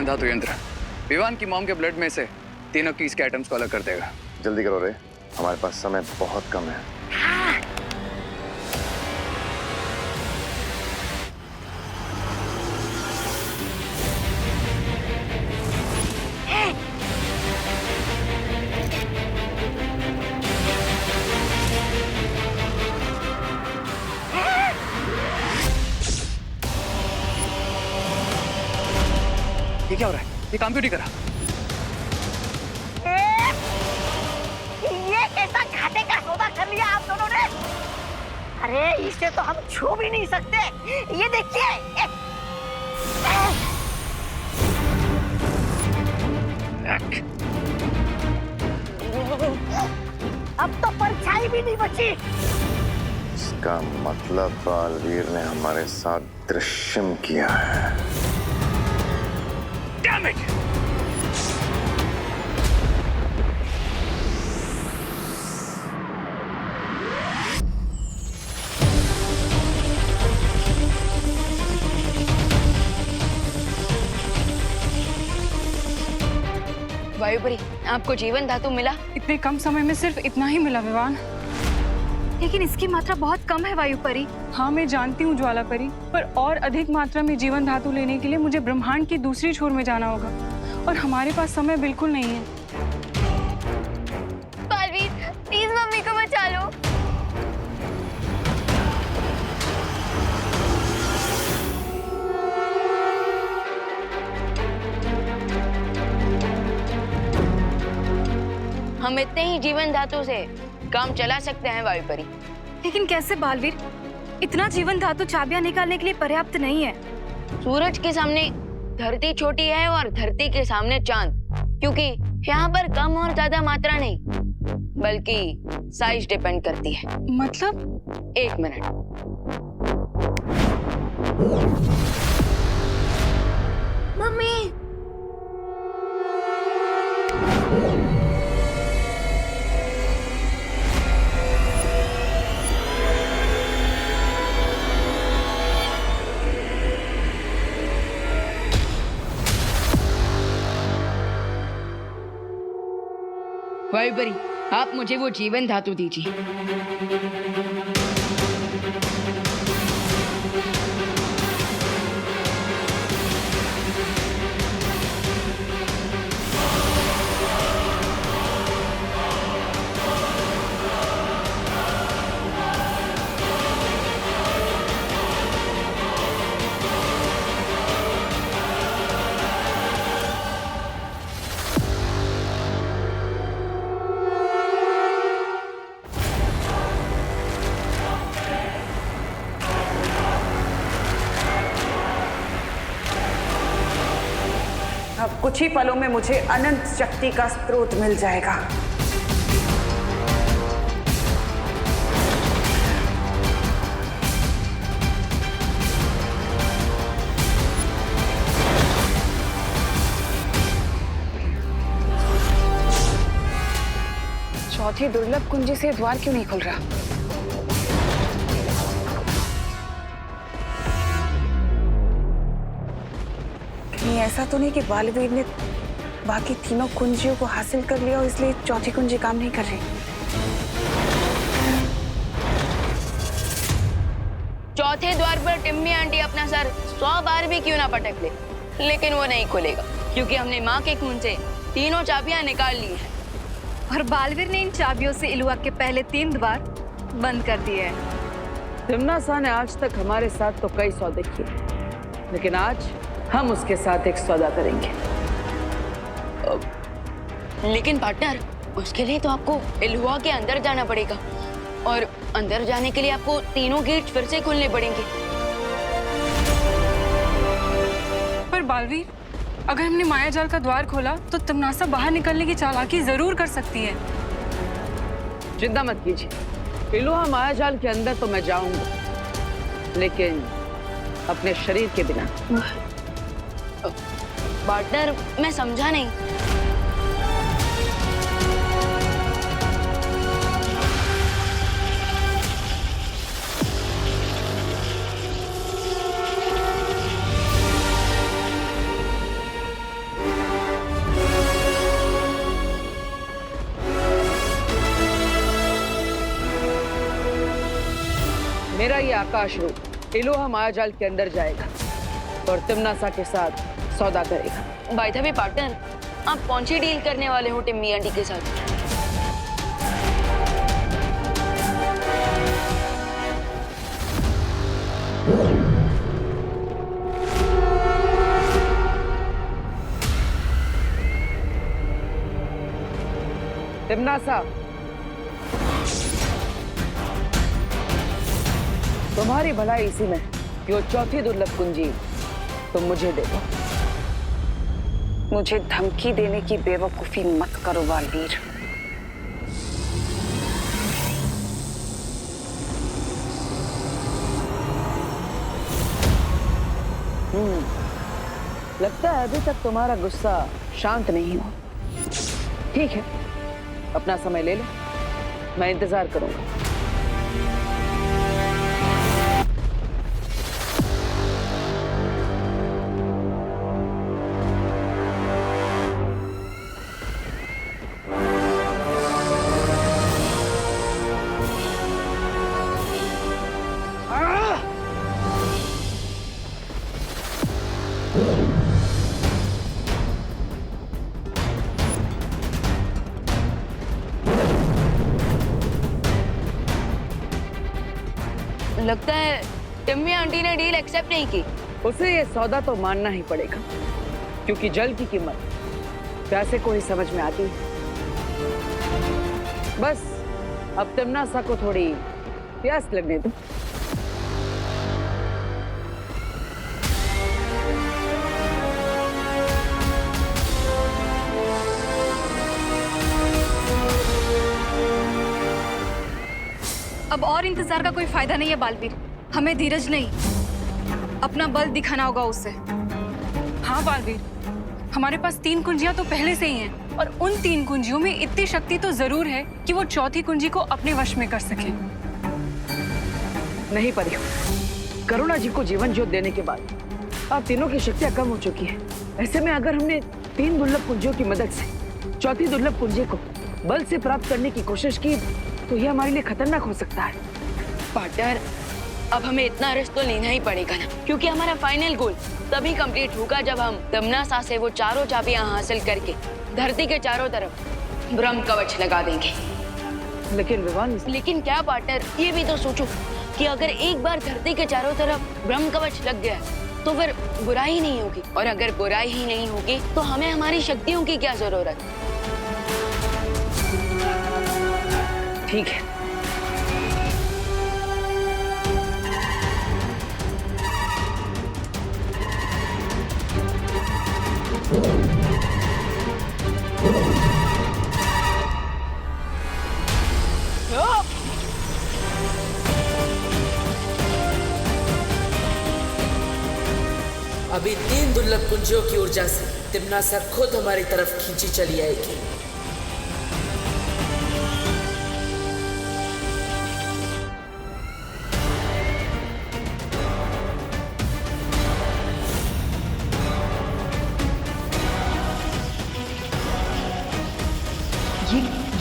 धातु यंत्र विवान की मॉम के ब्लड में से तीनों कीज के एटम्स को अलग कर देगा। जल्दी करो रे, हमारे पास समय बहुत कम है। ये क्या हो रहा है? ये काम क्यों नहीं करा? ये कैसा घाटे का सौदा कर लिया आप दोनों ने? अरे इसे तो हम छू भी नहीं सकते। ये देखिए। अब तो परछाई भी नहीं बची। इसका मतलब बालवीर ने हमारे साथ दृश्यम किया है। Damn it! वायुपरी, आपको जीवन धातु मिला? इतने कम समय में सिर्फ इतना ही मिला विवान। लेकिन इसकी मात्रा बहुत कम है वायुपरी। हाँ मैं जानती हूँ ज्वालापरी, पर और अधिक मात्रा में जीवन धातु लेने के लिए मुझे ब्रह्मांड की दूसरी छोर में जाना होगा और हमारे पास समय बिल्कुल नहीं है। बालवीर, प्लीज मम्मी को बचा लो। हम इतने ही जीवन धातु से काम चला सकते हैं वायुपरी। लेकिन कैसे बालवीर? इतना जीवन धातु चाबियां निकालने के लिए पर्याप्त नहीं है। सूरज के सामने धरती छोटी है और धरती के सामने चांद, क्योंकि यहाँ पर कम और ज्यादा मात्रा नहीं बल्कि साइज डिपेंड करती है। मतलब? एक मिनट। मम्मी, वायुपरी, आप मुझे वो जीवन धातु दीजिए। अब कुछ ही पलों में मुझे अनंत शक्ति का स्रोत मिल जाएगा। चौथी दुर्लभ कुंजी से द्वार क्यों नहीं खुल रहा? कहीं ऐसा तो नहीं कि बालवीर ने बाकी तीनों कुंजियों को हासिल कर लिया और इसलिए चौथी कुंजी काम नहीं कर रही? चौथे द्वार पर टिम्मी आंटी अपना सर 100 बार भी क्यों ना पटक ले, लेकिन वो नहीं खुलेगा क्योंकि हमने माँ के खून से तीनों चाबियां निकाल ली हैं। और बालवीर ने इन चाबियों से इलुआ के पहले 3 द्वार बंद कर दिए हैं। तिम्नासा ने आज तक हमारे साथ तो कई सौदे किए, लेकिन आज हम उसके साथ एक सौदा करेंगे। लेकिन पार्टनर, उसके लिए तो आपको इलुआ के अंदर जाना पड़ेगा और अंदर जाने के लिए आपको तीनों गेट फिर से खोलने पड़ेंगे। पर बालवीर, अगर हमने मायाजाल का द्वार खोला तो तिम्नासा बाहर निकलने की चालाकी जरूर कर सकती है। चिंता मत कीजिए, इलुआ मायाजाल के अंदर तो मैं जाऊंगा, लेकिन अपने शरीर के बिना। पार्टनर, मैं समझा नहीं। मेरा ये आकाश रूप इलोहा मायाजाल के अंदर जाएगा और तिम्नासा के साथ सौदा करेगा। बाय द वे पार्टनर, आप कौन सी डील करने वाले हो टिम्मी आंटी के साथ? तिम्नासा, तुम्हारी भलाई इसी में कि वो चौथी दुर्लभ कुंजी तुम मुझे दे दो। मुझे धमकी देने की बेवकूफी मत करो बालवीर। लगता है अभी तक तुम्हारा गुस्सा शांत नहीं हुआ। ठीक है, अपना समय ले लो, मैं इंतजार करूंगा। लगता है टिम्मी आंटी ने डील एक्सेप्ट नहीं की। उसे ये सौदा तो मानना ही पड़ेगा, क्योंकि जल की कीमत प्यासे को ही समझ में आती है। बस अब तिम्नासा को थोड़ी प्यास लगने दो। अब और इंतजार का कोई फायदा नहीं है बालवीर। हमें धीरज नहीं, अपना बल दिखाना होगा उससे। हाँ बालवीर, हमारे पास 3 कुंजियां तो पहले से ही हैं और उन 3 कुंजियों में इतनी शक्ति तो जरूर है कि वो चौथी कुंजी को अपने वश में कर सके। नहीं परियो, करुणा जी को जीवन ज्योत देने के बाद आप तीनों की शक्तियां कम हो चुकी है। ऐसे में अगर हमने 3 दुर्लभ कुंजियों की मदद से चौथी दुर्लभ कुंजी को बल से प्राप्त करने की कोशिश की तो यह हमारे लिए खतरनाक हो सकता है। पार्टनर, अब हमें इतना रिस्क तो लेना ही पड़ेगा ना, क्योंकि हमारा फाइनल गोल तभी कंप्लीट होगा जब हम तिम्नासा से वो चारों चाबियां हासिल करके धरती के चारों तरफ ब्रह्म कवच लगा देंगे। लेकिन विवान, लेकिन क्या पार्टनर, ये भी तो सोचो कि अगर एक बार धरती के चारों तरफ ब्रह्म कवच लग गया तो फिर बुराई नहीं होगी, और अगर बुराई ही नहीं होगी तो हमें हमारी शक्तियों की क्या जरूरत। ठीक है, अभी 3 दुर्लभ कुंजियों की ऊर्जा से तिम्नासा खुद हमारी तरफ खींची चली आएगी।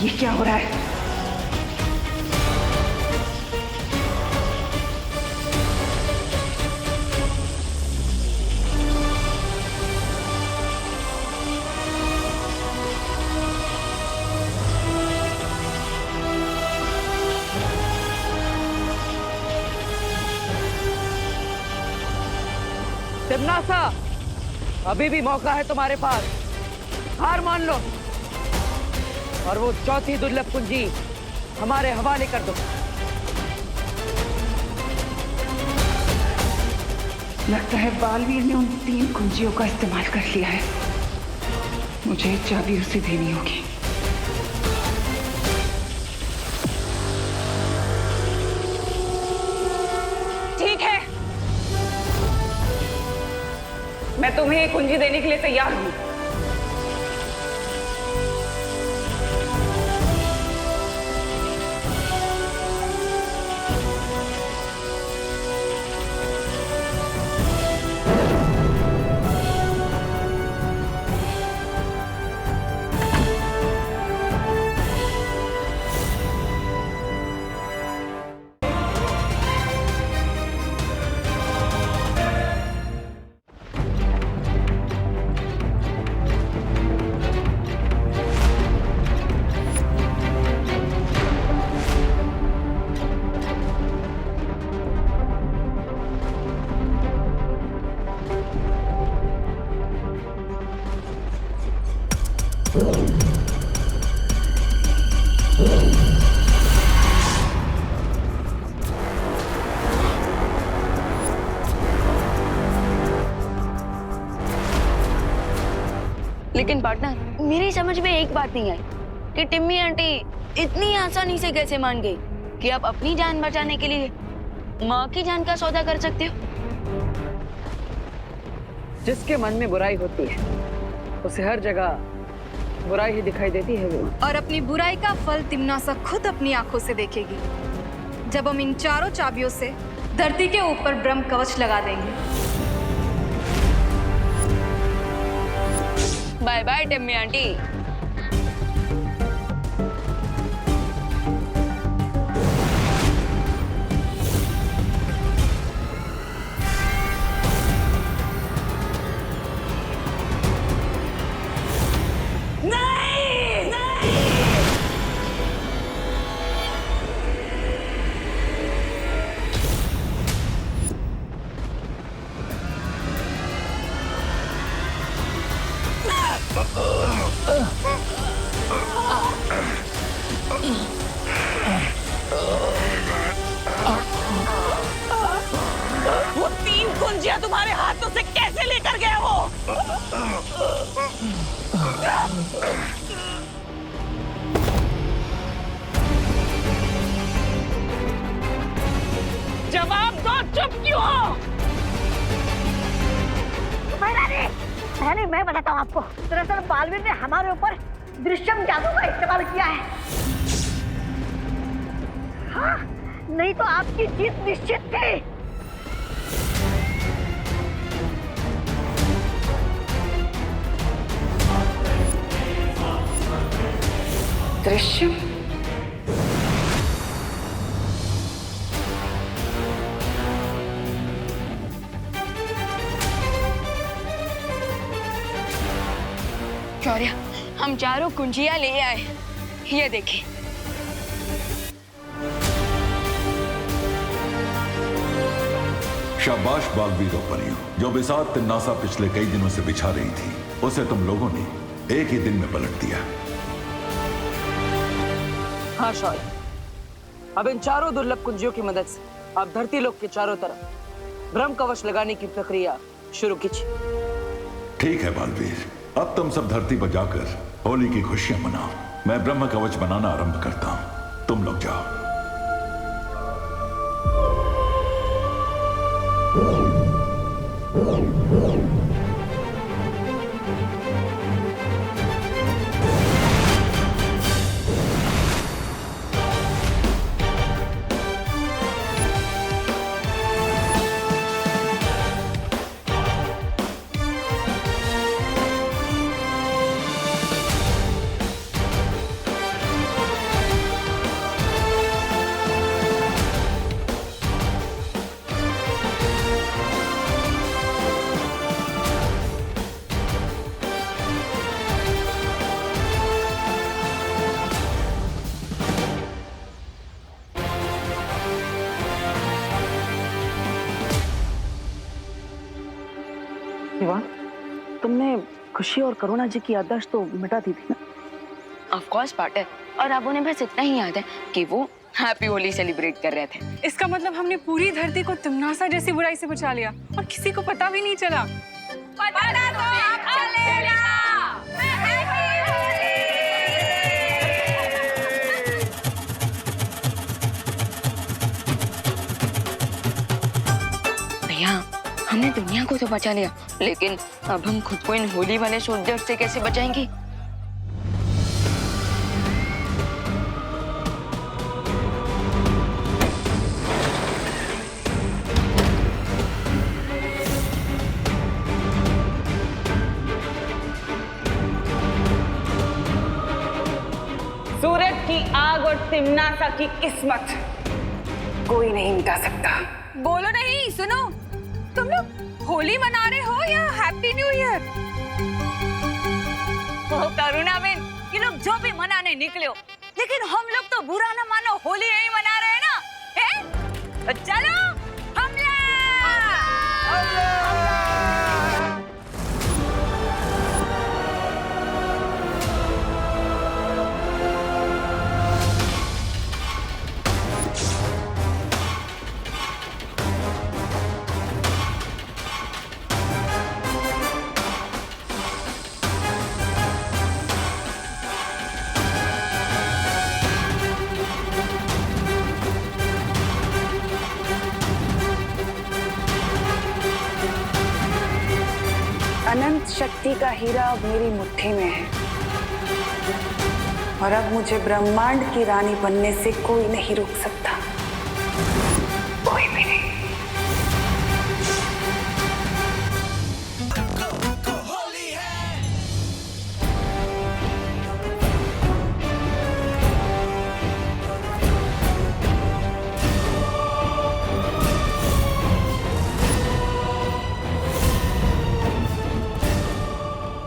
ये क्या हो रहा है? तिम्नासा, अभी भी मौका है तुम्हारे पास, हार मान लो और वो चौथी दुर्लभ कुंजी हमारे हवाले कर दो। लगता है बालवीर ने उन 3 कुंजियों का इस्तेमाल कर लिया है। मुझे चाबी उसे देनी होगी। ठीक है, मैं तुम्हें ये कुंजी देने के लिए तैयार हूं। लेकिन पार्टनर, मेरी समझ में एक बात नहीं आई कि टिम्मी आंटी इतनी आसानी से कैसे मान गई कि आप अपनी जान बचाने के लिए माँ की जान का सौदा कर सकते हो। जिसके मन में बुराई होती है उसे हर जगह बुराई ही दिखाई देती है वो। और अपनी बुराई का फल तिम्नासा खुद अपनी आंखों से देखेगी जब हम इन चारों चाबियों से धरती के ऊपर ब्रह्म कवच लगा देंगे। Bye bye Timmy aunty. वो 3 कुंजियां तुम्हारे हाथों से कैसे लेकर गए हो? जवाब दो, चुप क्यों हो? पहले मैं बताता हूँ आपको। दरअसल बालवीर ने हमारे ऊपर दृश्यम जादू का इस्तेमाल किया है। हाँ, नहीं तो आपकी जीत निश्चित थी। दृश्यम? शौर्य, हम चारों कुंजियां ले आए। ये देखिए। शाबाश बालवीर और परियों, जो बिसात तिन्नासा पिछले कई दिनों से बिछा रही थी उसे तुम लोगों ने एक ही दिन में पलट दिया। हाँ शौर्य, अब इन चारों दुर्लभ कुंजियों की मदद से आप धरती लोक के चारों तरफ ब्रह्म कवच लगाने की प्रक्रिया शुरू कीजिए। ठीक है बालवीर, अब तुम सब धरती पर जाकर होली की खुशियां मनाओ। मैं ब्रह्म कवच बनाना आरंभ करता हूं, तुम लोग जाओ। विवान, तुमने खुशी और करुणा जी की याददाश्त तो मिटा दी थी ना? ऑफ कोर्स पार्टनर, और अब उन्हें बस इतना ही याद है कि वो हैप्पी होली सेलिब्रेट कर रहे थे। इसका मतलब हमने पूरी धरती को तिम्नासा जैसी बुराई से बचा लिया और किसी को पता भी नहीं चला। पता तो अब चलेगा। भैया, हमने दुनिया को तो बचा लिया, लेकिन अब हम खुद को इन होली वाले सोल्जर्स से कैसे बचाएंगे? सूरज की आग और तिम्नासा की किस्मत कोई नहीं मिटा सकता। बोलो नहीं, सुनो, तुम लोग होली मना रहे हो या हैप्पी न्यू ईयर? वो करुणा बहन, ये लोग जो भी मनाने निकले हो, लेकिन हम लोग तो बुरा ना मानो होली यही मना रहे हैं ना, हैं? तो चलो हमला! शक्ति का हीरा अब मेरी मुट्ठी में है और अब मुझे ब्रह्मांड की रानी बनने से कोई नहीं रोक सकता, कोई भी नहीं।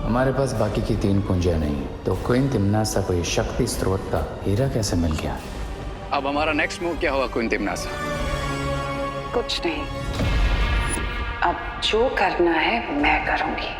हमारे पास बाकी की 3 कुंजियां नहीं, तो क्वीन तिम्नासा को ये शक्ति स्रोत का हीरा कैसे मिल गया? अब हमारा नेक्स्ट मूव क्या होगा क्वीन तिम्नासा? कुछ नहीं, अब जो करना है मैं करूंगी।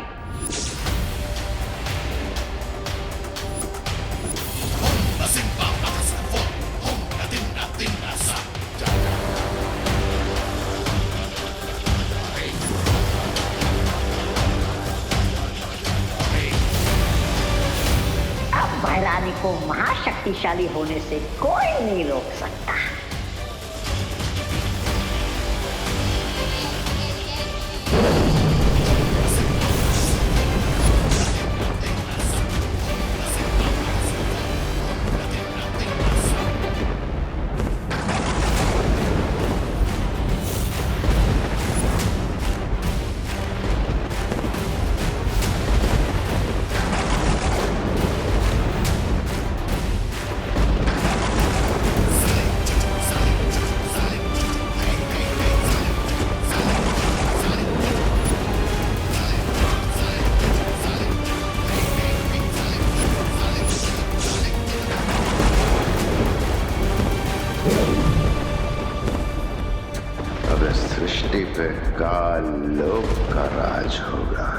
महारानी को महाशक्तिशाली होने से कोई नहीं रोक सकता। सृष्टि पे काल लोक का राज होगा।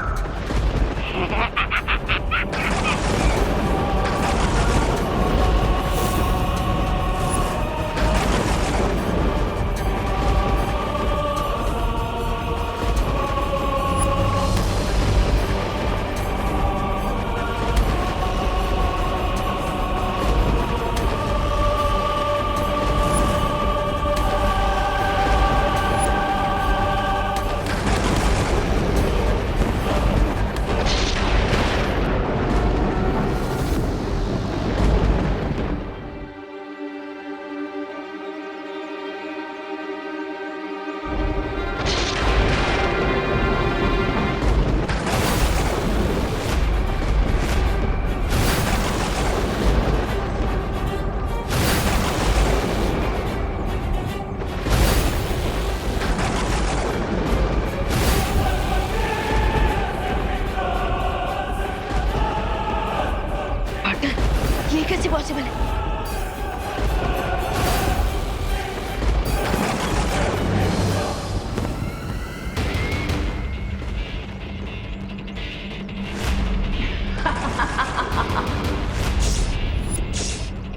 कैसे पॉसिबल है?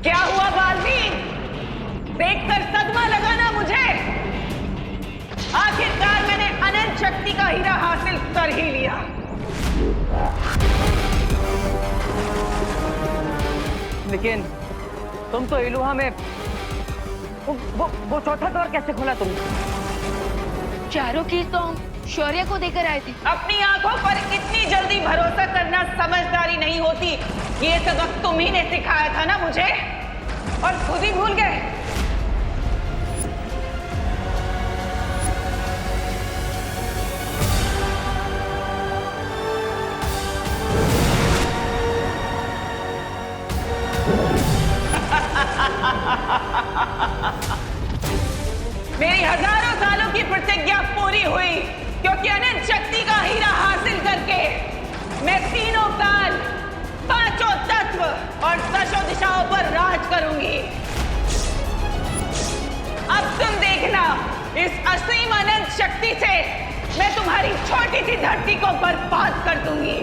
क्या हुआ बालवीर? देखकर सदमा लगा ना मुझे? आखिरकार मैंने अनंत शक्ति का हीरा हासिल कर ही लिया। लेकिन तुम तो इलुहा में वो चौथा द्वार कैसे खोला तुमने? चारों कीज तो हम शौर्य को देकर आए थे। अपनी आंखों पर इतनी जल्दी भरोसा करना समझदारी नहीं होती। ये सबक तुम ही ने सिखाया था ना मुझे, और खुद ही भूल गए। मेरी हजारों सालों की प्रतिज्ञा पूरी हुई, क्योंकि अनंत शक्ति का हीरा हासिल करके मैं तीनों काल, पांचों तत्व और दशों दिशाओं पर राज करूंगी। अब तुम देखना, इस असीम अनंत शक्ति से मैं तुम्हारी छोटी सी धरती को बर्बाद कर दूंगी।